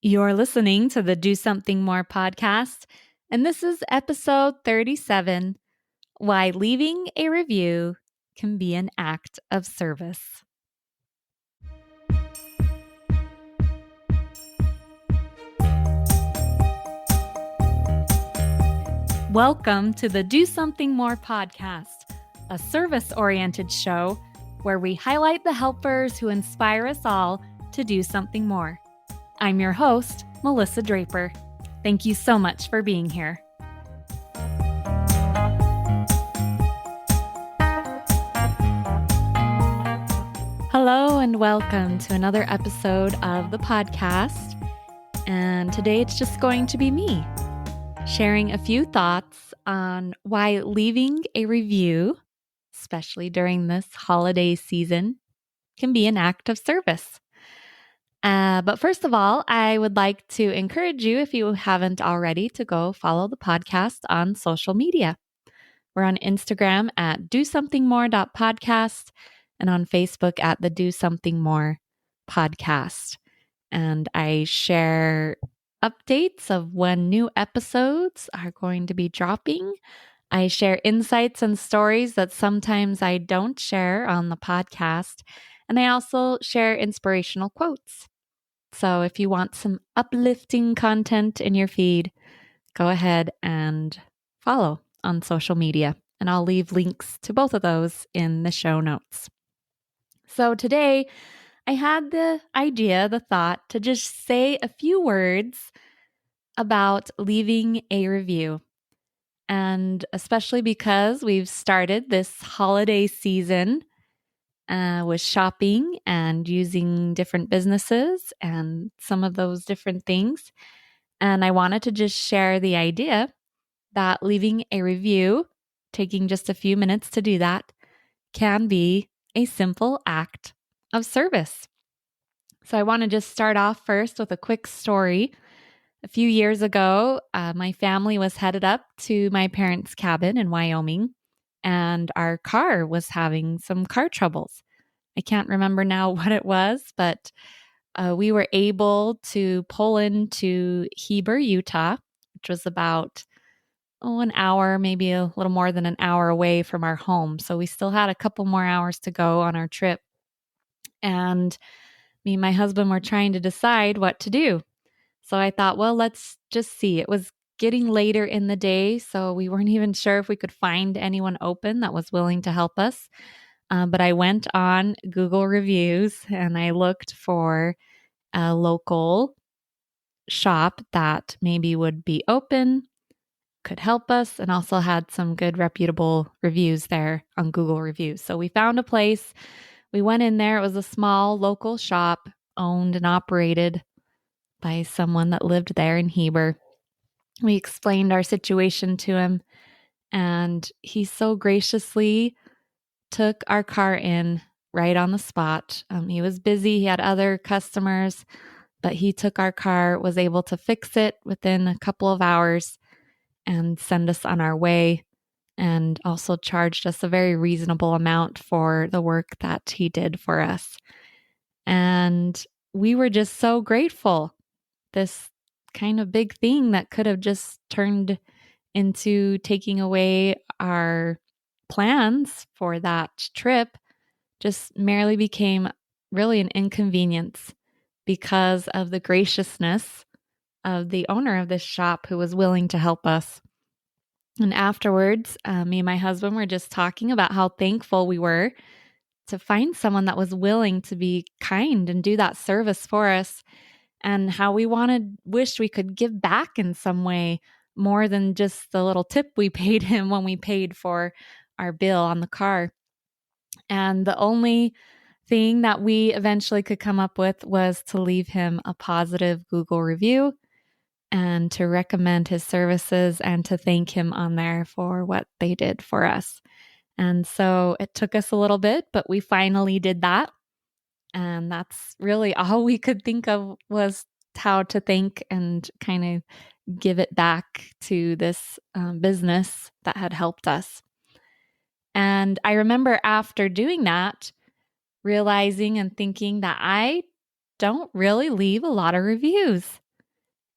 You're listening to the Do Something More podcast, and this is episode 37, Why Leaving a Review Can Be an Act of Service. Welcome to the Do Something More podcast, a service-oriented show where we highlight the helpers who inspire us all to do something more. I'm your host, Melissa Draper. Thank you so much for being here. Hello and welcome to another episode of the podcast. And today it's just going to be me sharing a few thoughts on why leaving a review, especially during this holiday season, can be an act of service. But first of all, I would like to encourage you, if you haven't already, to go follow the podcast on social media. We're on Instagram at dosomethingmore.podcast and on Facebook at the Do Something More podcast. And I share updates of when new episodes are going to be dropping. I share insights and stories that sometimes I don't share on the podcast. And I also share inspirational quotes. So if you want some uplifting content in your feed, go ahead and follow on social media. And I'll leave links to both of those in the show notes. So today I had the idea, the thought to just say a few words about leaving a review. And especially because we've started this holiday season with shopping and using different businesses and some of those different things. And I wanted to just share the idea that leaving a review, taking just a few minutes to do that, can be a simple act of service. So I want to just start off first with a quick story. A few years ago, my family was headed up to my parents' cabin in Wyoming, and our car was having some car troubles. I can't remember now what it was, but we were able to pull into Heber, Utah, which was about an hour, maybe a little more than an hour away from our home. So we still had a couple more hours to go on our trip. And me and my husband were trying to decide what to do. So I thought, well, let's just see. It was getting later in the day, so we weren't even sure if we could find anyone open that was willing to help us. But I went on Google reviews and I looked for a local shop that maybe would be open, could help us, and also had some good reputable reviews there on Google reviews. So we found a place. We went in there. It was a small local shop owned and operated by someone that lived there in Heber. We explained our situation to him, and he so graciously took our car in right on the spot. He was busy. He had other customers, but he took our car, was able to fix it within a couple of hours and send us on our way, and also charged us a very reasonable amount for the work that he did for us. And we were just so grateful. This kind of big thing that could have just turned into taking away our plans for that trip just merely became really an inconvenience because of the graciousness of the owner of this shop who was willing to help us. And afterwards, me and my husband were just talking about how thankful we were to find someone that was willing to be kind and do that service for us, and how we wished we could give back in some way more than just the little tip we paid him when we paid for our bill on the car. And the only thing that we eventually could come up with was to leave him a positive Google review and to recommend his services and to thank him on there for what they did for us. And so it took us a little bit, but we finally did that. And that's really all we could think of, was how to thank and kind of give it back to this business that had helped us. And I remember after doing that, realizing and thinking that I don't really leave a lot of reviews.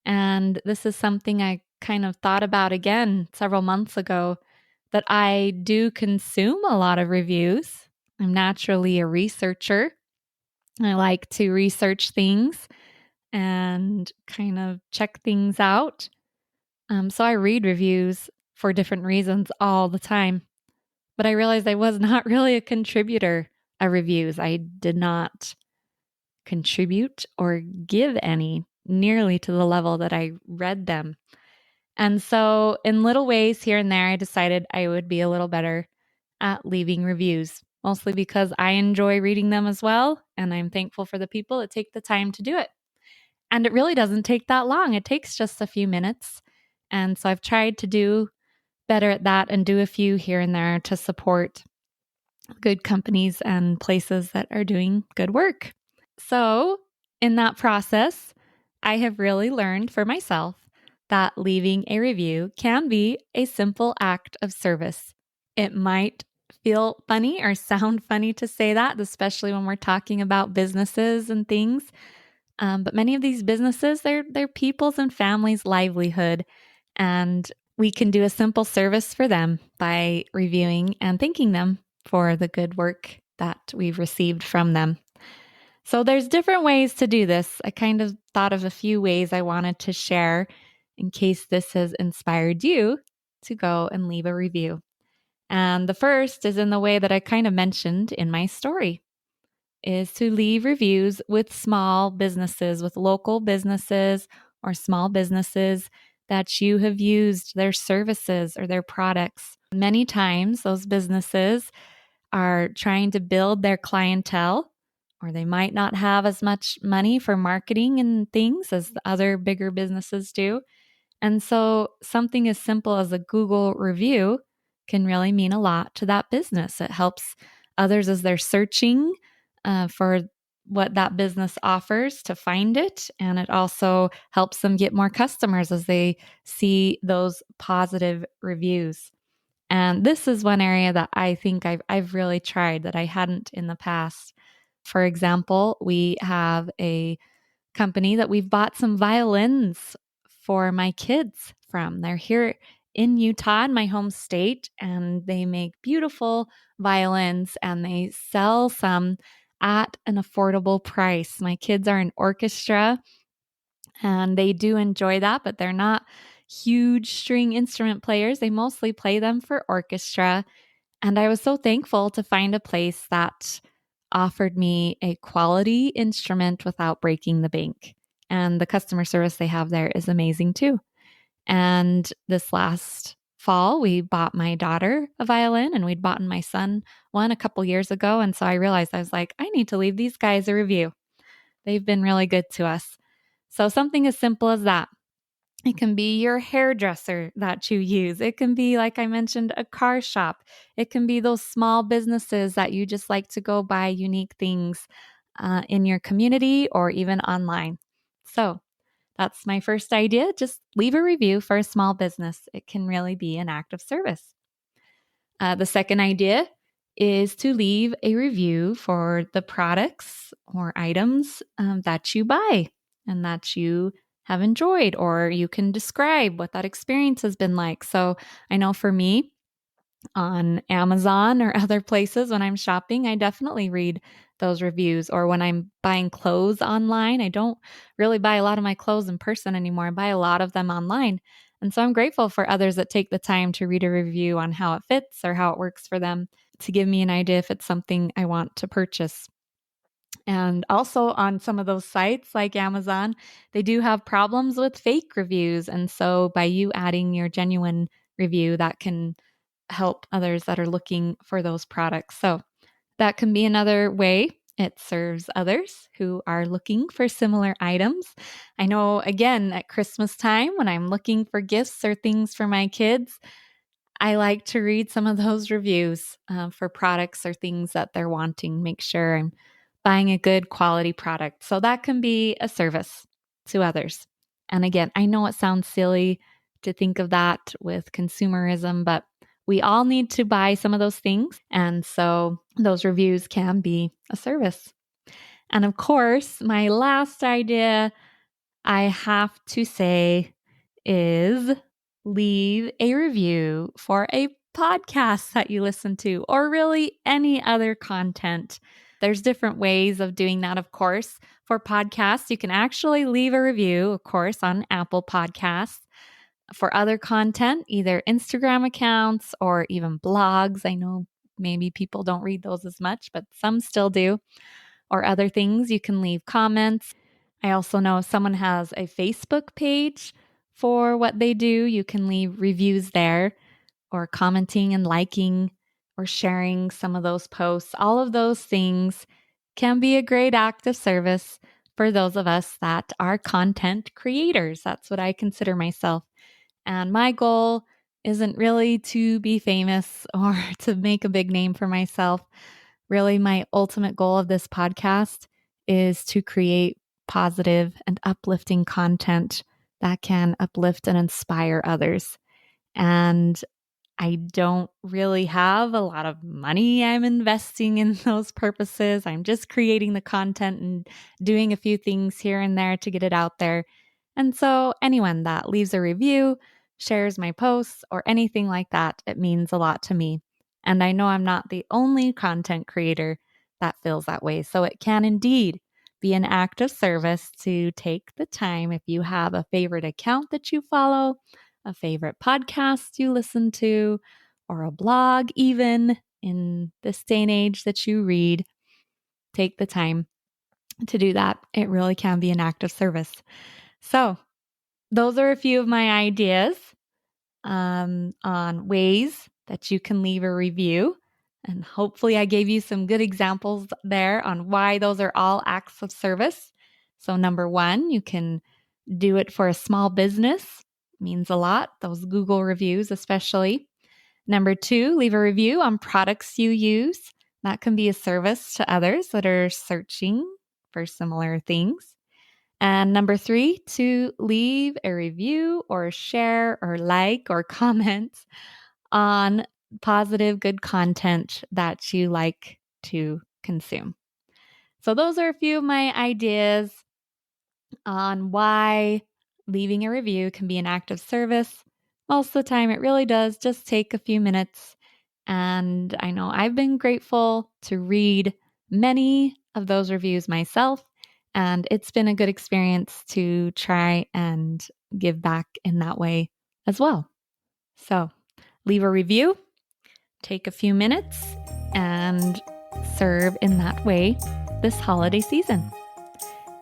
And this is something I kind of thought about again several months ago, that I do consume a lot of reviews. I'm naturally a researcher. I like to research things and kind of check things out. So I read reviews for different reasons all the time. But I realized I was not really a contributor of reviews. I did not contribute or give any nearly to the level that I read them. And so, in little ways here and there, I decided I would be a little better at leaving reviews, mostly because I enjoy reading them as well. And I'm thankful for the people that take the time to do it. And it really doesn't take that long, it takes just a few minutes. And so, I've tried to do better at that and do a few here and there to support good companies and places that are doing good work. So, in that process, I have really learned for myself that leaving a review can be a simple act of service. It might feel funny or sound funny to say that, especially when we're talking about businesses and things. But many of these businesses, they're people's and families' livelihood. And we can do a simple service for them by reviewing and thanking them for the good work that we've received from them. So there's different ways to do this. I kind of thought of a few ways I wanted to share in case this has inspired you to go and leave a review. And the first is in the way that I kind of mentioned in my story, is to leave reviews with small businesses, with local businesses or small businesses that you have used their services or their products. Many times those businesses are trying to build their clientele, or they might not have as much money for marketing and things as the other bigger businesses do. And so something as simple as a Google review can really mean a lot to that business. It helps others as they're searching for what that business offers to find it. And it also helps them get more customers as they see those positive reviews. And this is one area that I think I've really tried that I hadn't in the past. For example, we have a company that we've bought some violins for my kids from. They're here in Utah, in my home state, and they make beautiful violins and they sell some at an affordable price. My kids are in orchestra and they do enjoy that, but they're not huge string instrument players. They mostly play them for orchestra. And I was so thankful to find a place that offered me a quality instrument without breaking the bank. And the customer service they have there is amazing too. And this last fall, we bought my daughter a violin and we'd bought my son one a couple years ago. And so I realized I was like, I need to leave these guys a review. They've been really good to us. So something as simple as that. It can be your hairdresser that you use. It can be, like I mentioned, a car shop. It can be those small businesses that you just like to go buy unique things in your community or even online. So that's my first idea. Just leave a review for a small business. It can really be an act of service. The second idea is to leave a review for the products or items that you buy and that you have enjoyed, or you can describe what that experience has been like. So I know for me, on Amazon or other places when I'm shopping, I definitely read those reviews. Or when I'm buying clothes online, I don't really buy a lot of my clothes in person anymore. I buy a lot of them online. And so I'm grateful for others that take the time to read a review on how it fits or how it works for them to give me an idea if it's something I want to purchase. And also on some of those sites like Amazon, they do have problems with fake reviews. And so by you adding your genuine review, that can help others that are looking for those products. So that can be another way it serves others who are looking for similar items. I know, again, at Christmas time, when I'm looking for gifts or things for my kids, I like to read some of those reviews for products or things that they're wanting, make sure I'm buying a good quality product. So that can be a service to others. And again, I know it sounds silly to think of that with consumerism, but we all need to buy some of those things. And so those reviews can be a service. And of course, my last idea, I have to say is leave a review for a podcast that you listen to, or really any other content. There's different ways of doing that, of course. For podcasts, you can actually leave a review, of course, on Apple Podcasts. For other content, either Instagram accounts or even blogs. I know maybe people don't read those as much, but some still do. Or other things, you can leave comments. I also know if someone has a Facebook page for what they do, you can leave reviews there, or commenting and liking or sharing some of those posts. All of those things can be a great act of service for those of us that are content creators. That's what I consider myself. And my goal isn't really to be famous or to make a big name for myself. Really, my ultimate goal of this podcast is to create positive and uplifting content that can uplift and inspire others. And I don't really have a lot of money I'm investing in those purposes. I'm just creating the content and doing a few things here and there to get it out there. And so, anyone that leaves a review, shares my posts, or anything like that, it means a lot to me. And I know I'm not the only content creator that feels that way. So, it can indeed be an act of service to take the time, if you have a favorite account that you follow, a favorite podcast you listen to, or a blog, even in this day and age that you read, take the time to do that. It really can be an act of service. So, those are a few of my ideas on ways that you can leave a review. And hopefully, I gave you some good examples there on why those are all acts of service. So, number one, you can do it for a small business. Means a lot. Those Google reviews, especially. Number two, leave a review on products you use. That can be a service to others that are searching for similar things. And number three, to leave a review or share or like or comment on positive, good content that you like to consume. So, those are a few of my ideas on why leaving a review can be an act of service. Most of the time, it really does just take a few minutes. And I know I've been grateful to read many of those reviews myself. And it's been a good experience to try and give back in that way as well. So leave a review, take a few minutes, and serve in that way this holiday season.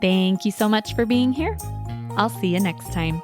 Thank you so much for being here. I'll see you next time.